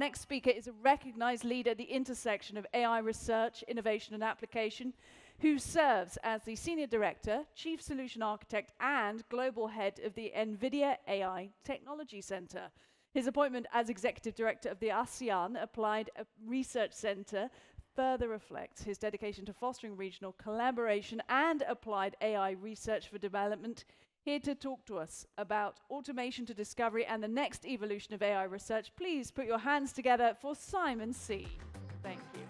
next speaker is a recognized leader at the intersection of AI research, innovation, and application, who serves as the Senior Director, Chief Solution Architect, and Global Head of the Nvidia AI Technology Center. His appointment as Executive Director of the ASEAN Applied Research Center further reflects his dedication to fostering regional collaboration and applied AI research for development. Here to talk to us about automation to discovery and the next evolution of AI research, please put your hands together for Simon C. Thank you.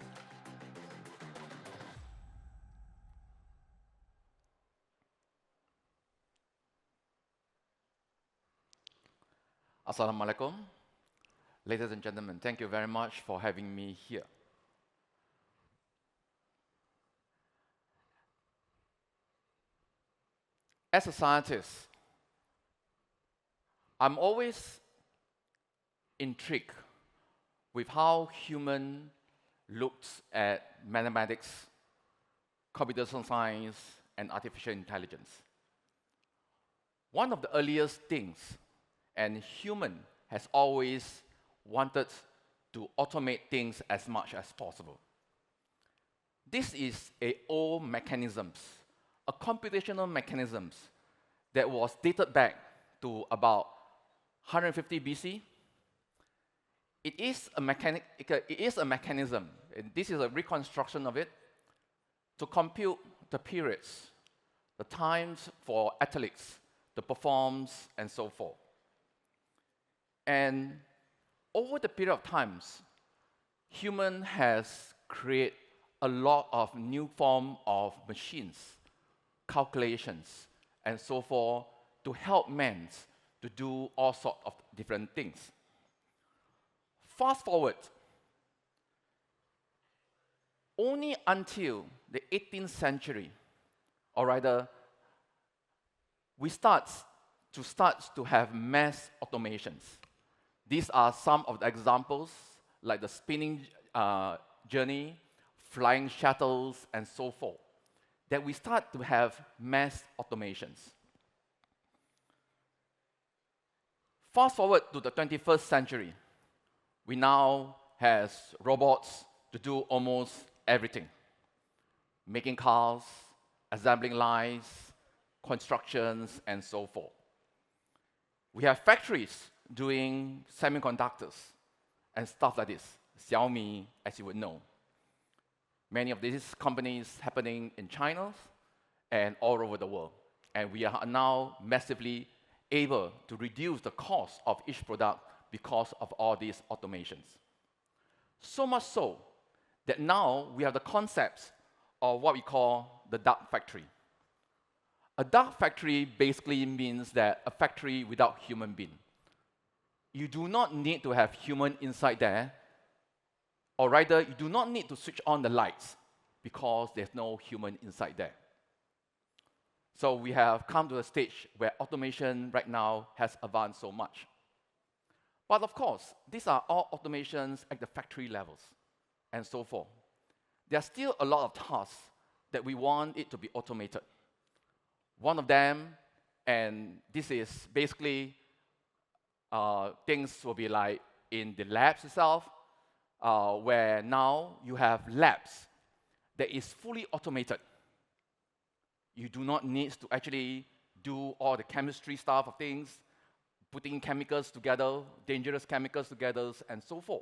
Assalamu alaikum. Ladies and gentlemen, thank you very much for having me here. As a scientist, I'm always intrigued with how human looks at mathematics, computational science, and artificial intelligence. One of the earliest things, and human has always wanted to automate things as much as possible. This is a old mechanisms, a computational mechanisms that was dated back to about 150 BC. It is a mechanism, and this is a reconstruction of it, to compute the periods, the times for athletes, the performance, and so forth. And over the period of times, human has created a lot of new form of machines, calculations, and so forth to help men to do all sorts of different things. Fast forward, only until the 18th century, or rather, we start to have mass automations. These are some of the examples, like the spinning journey, flying shuttles, and so forth, that we start to have mass automations. Fast forward to the 21st century, we now have robots to do almost everything. Making cars, assembling lines, constructions, and so forth. We have factories doing semiconductors and stuff like this. Xiaomi, as you would know. Many of these companies happening in China and all over the world. And we are now massively able to reduce the cost of each product because of all these automations. So much so that now we have the concepts of what we call the dark factory. A dark factory basically means that a factory without human being. You do not need to have human inside there, or rather, you do not need to switch on the lights because there's no human inside there. So we have come to a stage where automation right now has advanced so much. But of course, these are all automations at the factory levels and so forth. There are still a lot of tasks that we want it to be automated. One of them, and this is basically things will be like in the labs itself, where now you have labs that is fully automated. You do not need to actually do all the chemistry stuff of things, putting chemicals together, dangerous chemicals together, and so forth.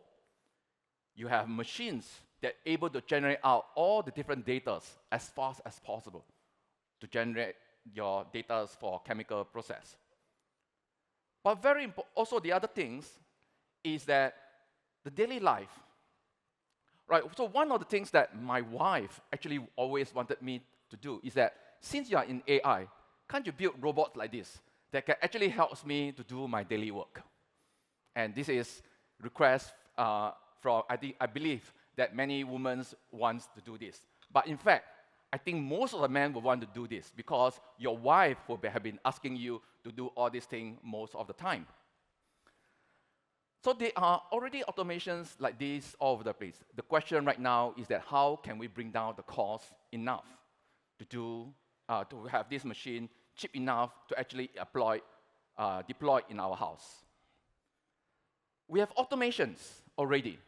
You have machines that are able to generate out all the different data as fast as possible to generate your data for chemical process. But also the other things is that the daily life. Right, so one of the things that my wife actually always wanted me to do is that since you are in AI, can't you build robots like this that can actually help me to do my daily work? And this is request from, I believe that many women want to do this. But in fact, I think most of the men will want to do this because your wife will have been asking you to do all these things most of the time. So there are already automations like this all over the place. The question right now is that how can we bring down the cost enough to have this machine cheap enough to actually deploy in our house? We have automations already.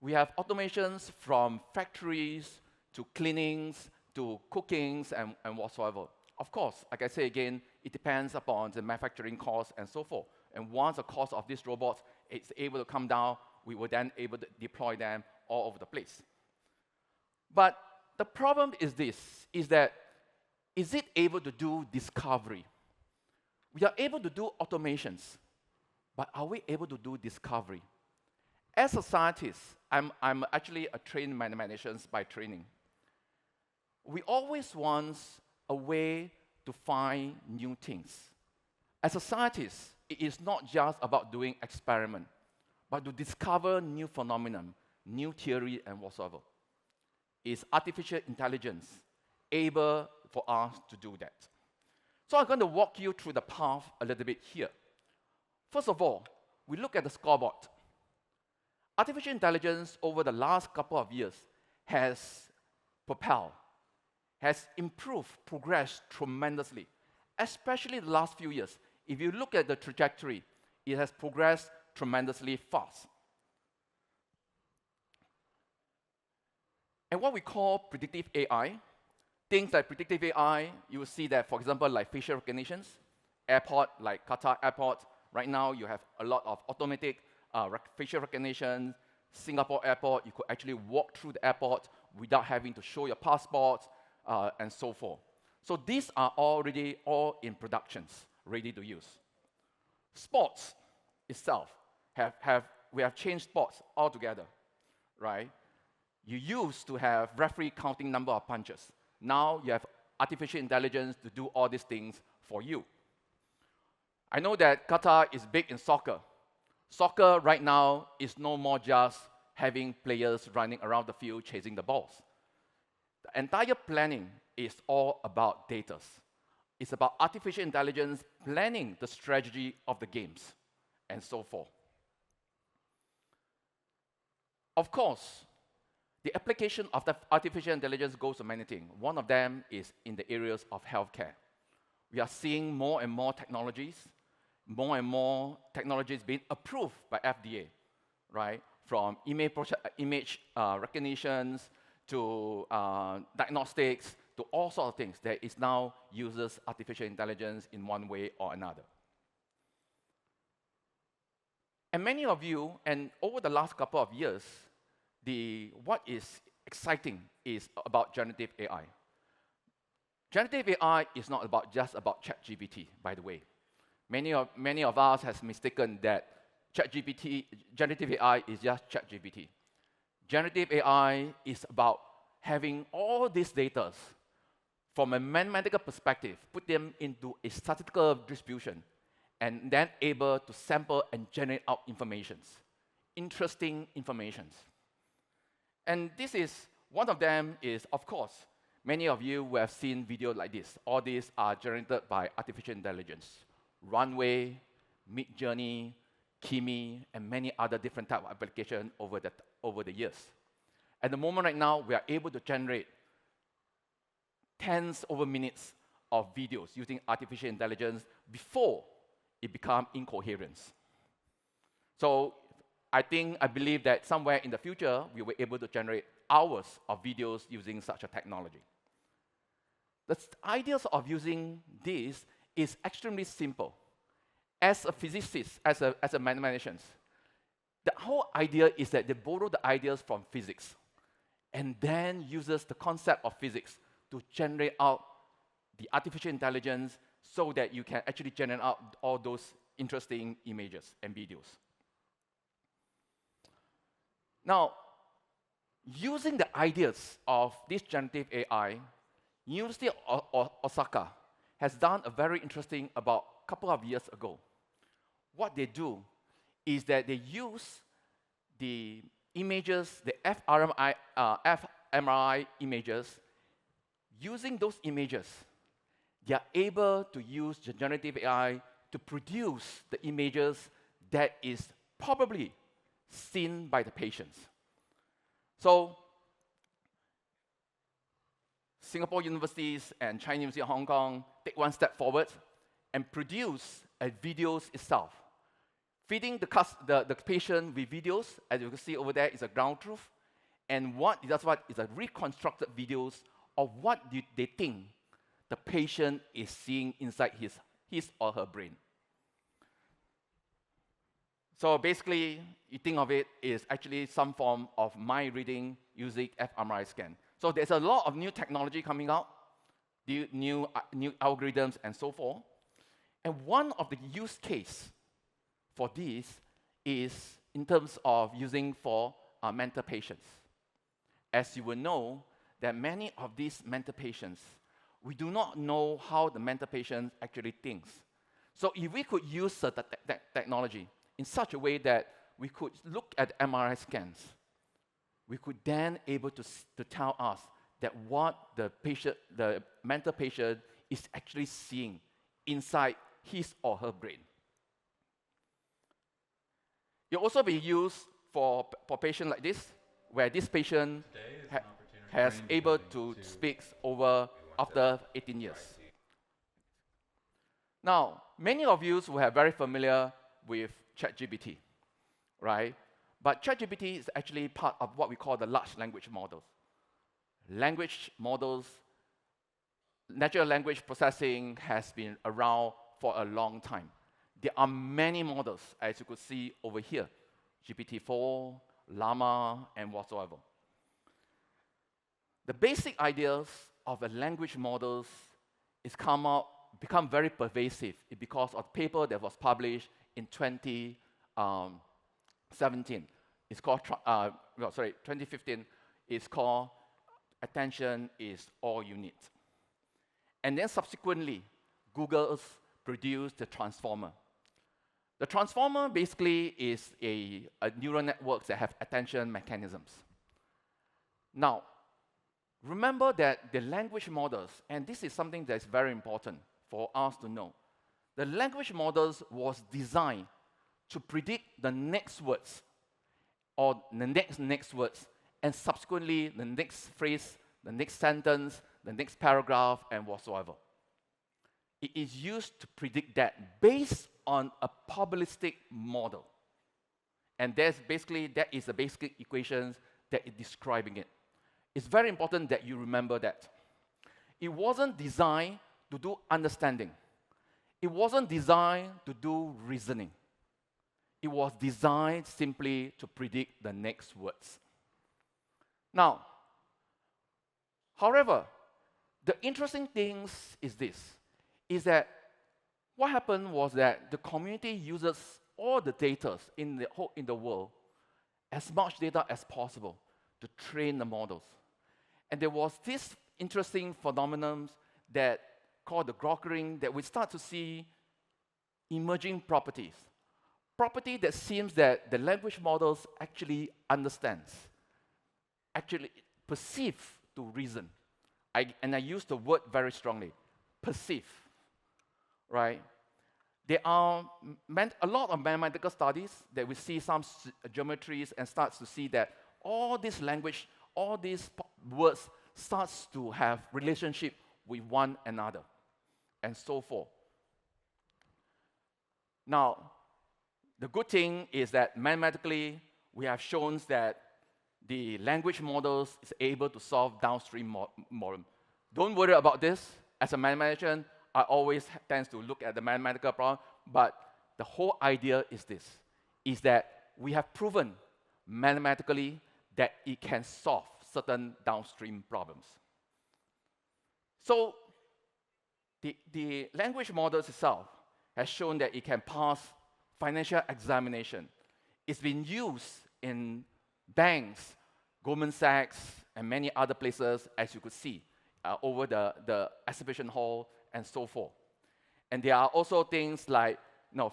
We have automations from factories to cleanings to cookings and whatsoever. Of course, like I say again, it depends upon the manufacturing cost and so forth. And once the cost of these robots is able to come down, we will then able to deploy them all over the place. But the problem is this, is that is it able to do discovery? We are able to do automations, but are we able to do discovery? As a scientist, I'm actually a trained mathematician by training. We always want a way to find new things. As a scientist, it is not just about doing experiment, but to discover new phenomenon, new theory, and whatsoever. Is artificial intelligence able for us to do that? So I'm going to walk you through the path a little bit here. First of all, we look at the scoreboard. Artificial intelligence over the last couple of years has propelled, has improved, progressed tremendously, especially the last few years. If you look at the trajectory, it has progressed tremendously fast. And what we call predictive AI, things like predictive AI, you will see that, for example, like facial recognitions, airport, like Qatar airport, right now you have a lot of automatic facial recognition. Singapore airport, you could actually walk through the airport without having to show your passport, and so forth. So these are already all in productions, ready to use. Sports itself, we have changed sports altogether, right? You used to have referee counting number of punches. Now you have artificial intelligence to do all these things for you. I know that Qatar is big in soccer. Soccer right now is no more just having players running around the field chasing the balls. The entire planning is all about data. It's about artificial intelligence planning the strategy of the games and so forth. Of course, the application of the artificial intelligence goes to many things. One of them is in the areas of healthcare. We are seeing more and more technologies being approved by FDA, right? From image recognitions to diagnostics to all sorts of things. There is now uses artificial intelligence in one way or another. And many of you, and over the last couple of years, what is exciting is about generative AI. Generative AI is not just about ChatGPT, by the way. Many of us has mistaken that generative AI is just ChatGPT. Generative AI is about having all these data from a mathematical perspective, put them into a statistical distribution, and then able to sample and generate out informations, interesting informations. And this is, one of them is, of course, many of you will have seen videos like this. All these are generated by artificial intelligence. Runway, Midjourney, Kimi, and many other different types of applications over the years. At the moment right now, we are able to generate tens over minutes of videos using artificial intelligence before it becomes incoherent. So I believe that somewhere in the future, we will be able to generate hours of videos using such a technology. The ideas of using this is extremely simple. As a physicist, as a mathematician, the whole idea is that they borrow the ideas from physics and then uses the concept of physics to generate out the artificial intelligence so that you can actually generate out all those interesting images and videos. Now, using the ideas of this generative AI, University of Osaka has done a very interesting about a couple of years ago. What they do is that they use the images, the fMRI images. Using those images, they are able to use the generative AI to produce the images that is probably seen by the patients. So, Singapore universities and Chinese University of Hong Kong take one step forward and produce a videos itself feeding the patient with videos, as you can see over there, is a ground truth. And what it does is a reconstructed videos of what they think the patient is seeing inside his or her brain. So basically, you think of it is actually some form of mind reading using fMRI scan. So there's a lot of new technology coming out, new algorithms and so forth. And one of the use case for this is in terms of using for mental patients. As you will know, that many of these mental patients, we do not know how the mental patient actually thinks. So if we could use certain technology in such a way that we could look at MRI scans, we could then able to tell us that what the mental patient is actually seeing inside his or her brain. It will also be used for patients like this, where this patient has able to speak over after 18 years. Now, many of you who are very familiar with ChatGPT, right? But ChatGPT is actually part of what we call the large language models. Language models, natural language processing has been around for a long time. There are many models, as you could see over here, GPT-4, Llama, and whatsoever. The basic ideas of the language models become very pervasive because of a paper that was published in 2017. It's called, 2015. It's called Attention is All You Need. And then subsequently, Google's produced the Transformer. The Transformer basically is a neural network that have attention mechanisms. Now, remember that the language models, and this is something that's very important for us to know, the language models was designed to predict the next words or the next words, and subsequently the next phrase, the next sentence, the next paragraph, and whatsoever. It is used to predict that based on a probabilistic model. And that is the basic equations that is describing it. It's very important that you remember that. It wasn't designed to do understanding. It wasn't designed to do reasoning. It was designed simply to predict the next words. Now, however, the interesting thing is that what happened was that the community uses all the data in the world, as much data as possible, to train the models. And there was this interesting phenomenon that called the grokkering, that we start to see emerging properties. Property that seems that the language models actually understands, actually perceive to reason. And I use the word very strongly, perceive, right? There are a lot of mathematical studies that we see some geometries and starts to see that all this language, all these words starts to have relationship with one another, and so forth. Now, the good thing is that mathematically, we have shown that the language models is able to solve downstream problem. Don't worry about this. As a mathematician, I always tend to look at the mathematical problem, but the whole idea is this, is that we have proven mathematically that it can solve certain downstream problems. So the language models itself has shown that it can pass financial examination. It's been used in banks, Goldman Sachs, and many other places, as you could see, over the exhibition hall and so forth. And there are also things like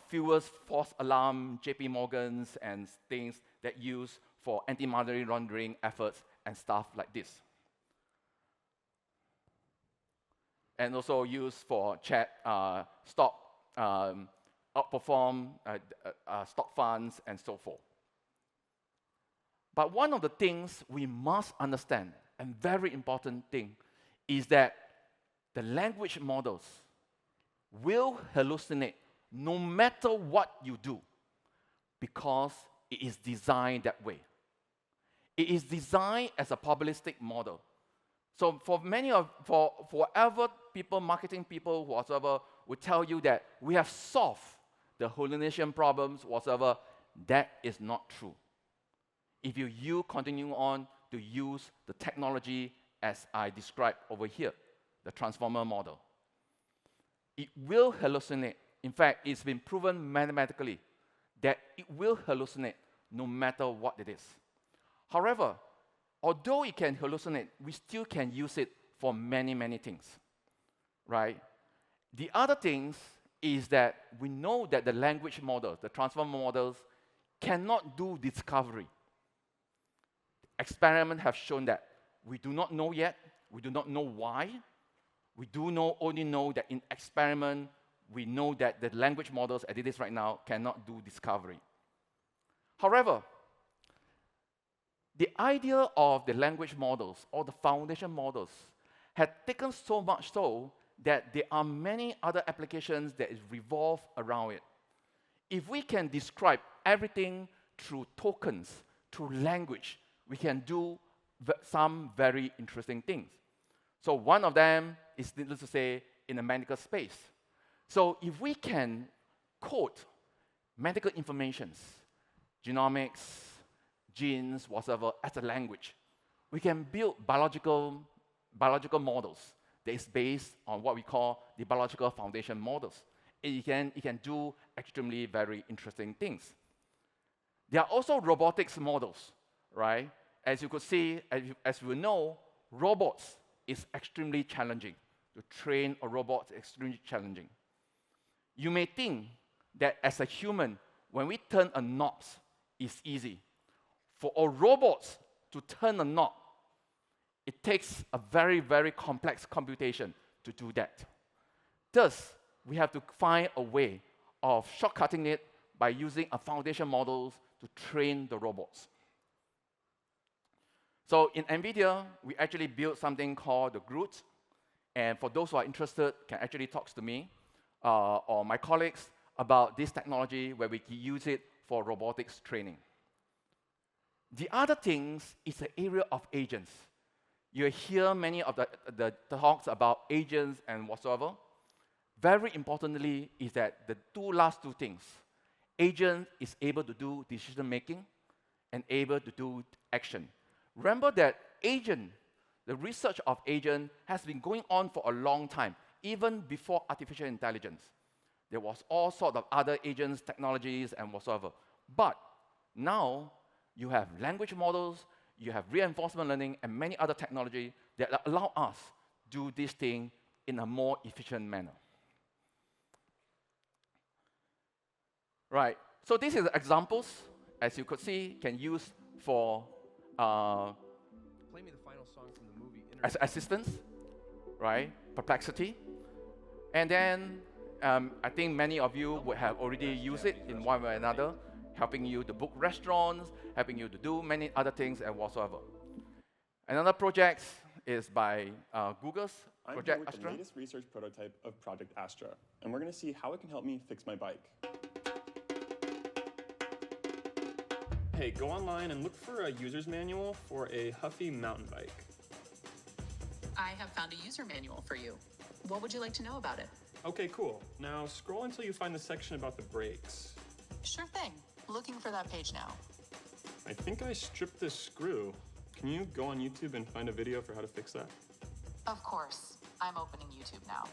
fuels, false alarm, JP Morgan's, and things that use for anti-money laundering efforts and stuff like this. And also used for stock outperform stock funds and so forth. But one of the things we must understand, and very important thing, is that the language models will hallucinate no matter what you do. because it is designed that way. It is designed as a probabilistic model. So for whatever people, marketing people, whatsoever, will tell you that we have solved the hallucination problems, whatsoever, that is not true. If you continue on to use the technology as I described over here, the transformer model, it will hallucinate. In fact, it's been proven mathematically that it will hallucinate no matter what it is. However, although it can hallucinate, we still can use it for many, many things, right? The other things is that we know that the language models, the transformer models, cannot do discovery. Experiments have shown that. We do not know yet. We do not know why. We only know that in experiment, we know that the language models, as it is right now, cannot do discovery. However, the idea of the language models or the foundation models had taken so much so that there are many other applications that revolve around it. If we can describe everything through tokens, through language, we can do some very interesting things. So one of them is, needless to say, in the medical space. So if we can code medical informations, genomics, genes, whatever, as a language, we can build biological models that is based on what we call the biological foundation models. It can do extremely very interesting things. There are also robotics models, right? As you could see, as we know, robots is extremely challenging. To train a robot is extremely challenging. You may think that as a human, when we turn a knob, it's easy. For a robot to turn a knob, it takes a very, very complex computation to do that. Thus, we have to find a way of shortcutting it by using a foundation models to train the robots. So in Nvidia, we actually built something called the GROOT. And for those who are interested, can actually talk to me or my colleagues about this technology where we can use it for robotics training. The other things is the area of agents. You hear many of the talks about agents and whatsoever. Very importantly is that the last two things. Agent is able to do decision making and able to do action. Remember that the research of agent has been going on for a long time, even before artificial intelligence. There was all sorts of other agents, technologies, and whatsoever. But now you have language models, you have reinforcement learning, and many other technology that allow us to do this thing in a more efficient manner. Right, so these are the examples, as you could see, can use for Play me the final song from the movie as assistance, right? Perplexity. And then I think many of you would have already used it in one way or another, helping you to book restaurants, helping you to do many other things and whatsoever. Another project is by Google's I'm Project here with Astra. the latest research prototype of Project Astra, and we're going to see how it can help me fix my bike. Hey, go online and look for a user's manual for a Huffy mountain bike. I have found a user manual for you. What would you like to know about it? Okay, cool. Now scroll until you find the section about the brakes. Sure thing. Looking for that page now. I think I stripped this screw. Can you go on YouTube and find a video for how to fix that? Of course. I'm opening YouTube now.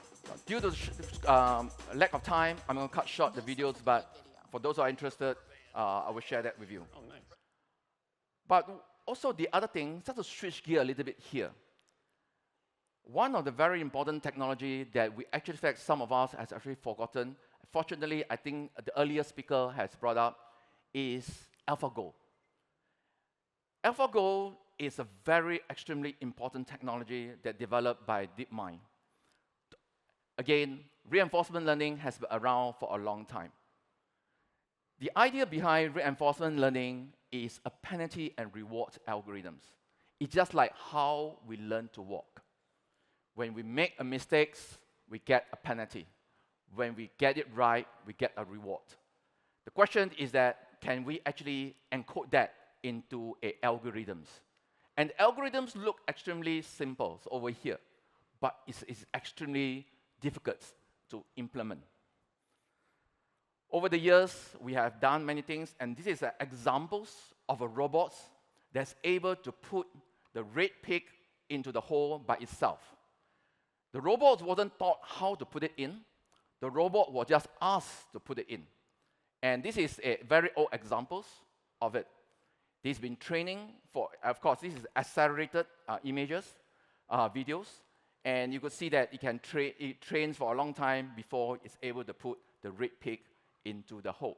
Due to lack of time, I'm going to cut short the videos, but for those who are interested, I will share that with you. Oh, nice. But also the other thing, just to switch gear a little bit here. One of the very important technology that we actually, in fact, some of us has actually forgotten. Fortunately, I think the earlier speaker has brought up is AlphaGo. AlphaGo is a very extremely important technology that developed by DeepMind. Again, reinforcement learning has been around for a long time. The idea behind reinforcement learning is a penalty and reward algorithms. It's just like how we learn to walk. When we make a mistake, we get a penalty. When we get it right, we get a reward. The question is that can we actually encode that into algorithms? And algorithms look extremely simple over here, but it's extremely difficult to implement. Over the years, we have done many things, and this is examples of a robot that's able to put the red pig into the hole by itself. The robot wasn't taught how to put it in. The robot was just asked to put it in. And this is a very old examples of it. This has been training for, of course, this is accelerated images, videos, and you could see that it trains for a long time before it's able to put the red pig into the hole.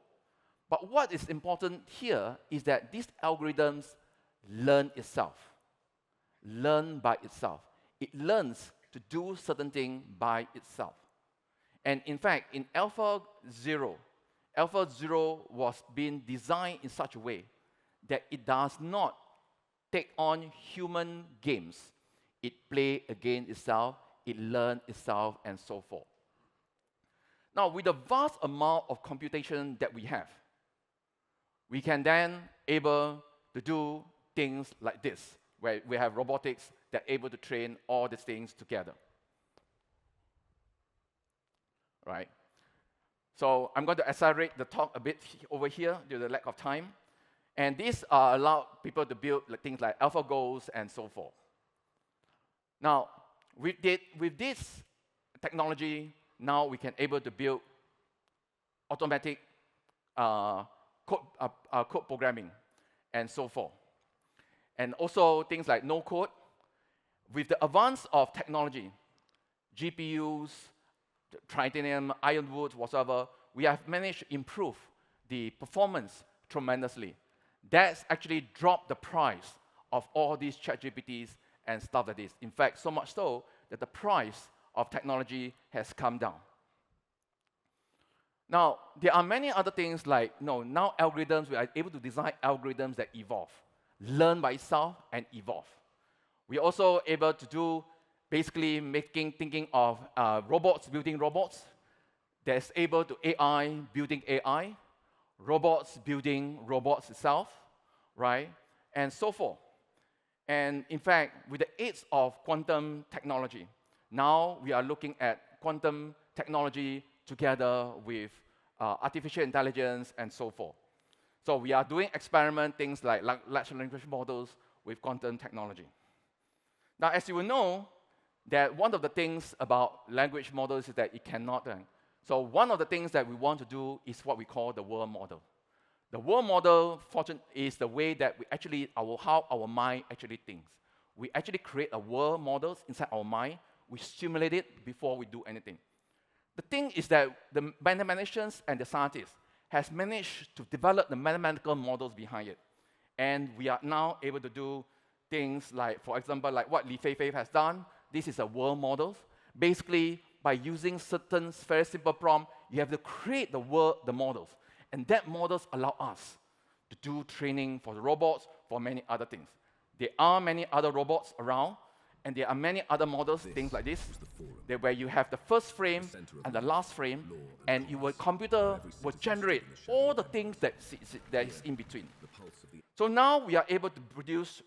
But what is important here is that these algorithms learn itself, learn by itself. It learns to do certain things by itself. And in fact, in Alpha 0 was being designed in such a way that it does not take on human games. It plays against itself, it learns itself, and so forth. Now, with the vast amount of computation that we have, we can then able to do things like this, where we have robotics that are able to train all these things together. Right? So I'm going to accelerate the talk a bit over here due to the lack of time. And these allow people to build things like AlphaGos and so forth. Now, with this technology, now we can able to build automatic code programming and so forth. And also things like no code. With the advance of technology, GPUs, titanium, ironwood, whatever, we have managed to improve the performance tremendously. That's actually dropped the price of all these ChatGPTs and stuff like this. In fact, so much so that the price of technology has come down. Now, there are many other things like, now algorithms, we are able to design algorithms that evolve, learn by itself and evolve. We're also able to do basically thinking of robots building robots that's able to AI building AI, robots building robots itself, right, and so forth. And in fact, with the aid of quantum technology, now we are looking at quantum technology together with artificial intelligence and so forth. So we are doing things like large language models with quantum technology. Now, as you will know, that one of the things about language models is that it cannot. So one of the things that we want to do is what we call the world model. The world model is the way that we actually, how our mind actually thinks. We actually create a world model inside our mind. We simulate it before we do anything. The thing is that the mathematicians and the scientists has managed to develop the mathematical models behind it. And we are now able to do things like, for example, like what Li Feifei has done. This is a world model. Basically, by using certain very simple prompt, you have to create the models. And that models allow us to do training for the robots, for many other things. There are many other robots around, and there are many other models, things like this, where you have the first frame and the last frame, and computer will generate all the things that is in between. So now we are able to produce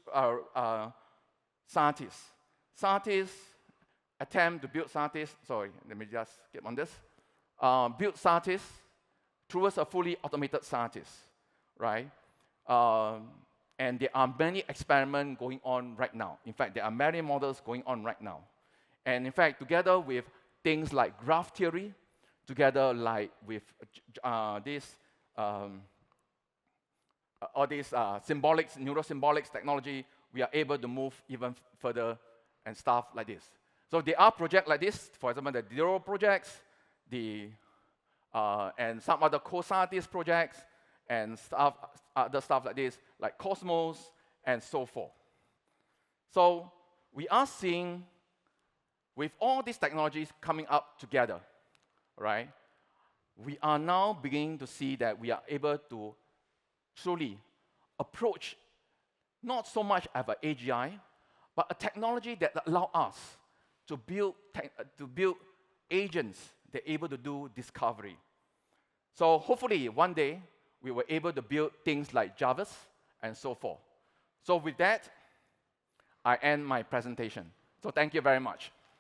scientists. Scientists attempt to build scientists. Sorry, let me just get on this. Build scientists towards a fully automated scientist, right? And there are many experiments going on right now. In fact, there are many models going on right now. And in fact, together with things like graph theory, together like with all these neurosymbolics technology, we are able to move even further and stuff like this. So there are projects like this, for example, the Zero projects, and some other co-scientist projects, and other stuff like this, like Cosmos, and so forth. So we are seeing, with all these technologies coming up together, right, we are now beginning to see that we are able to truly approach not so much of an AGI, but a technology that allows us to build agents that are able to do discovery. So hopefully, one day, we were able to build things like Javas and so forth. So with that, I end my presentation. So thank you very much.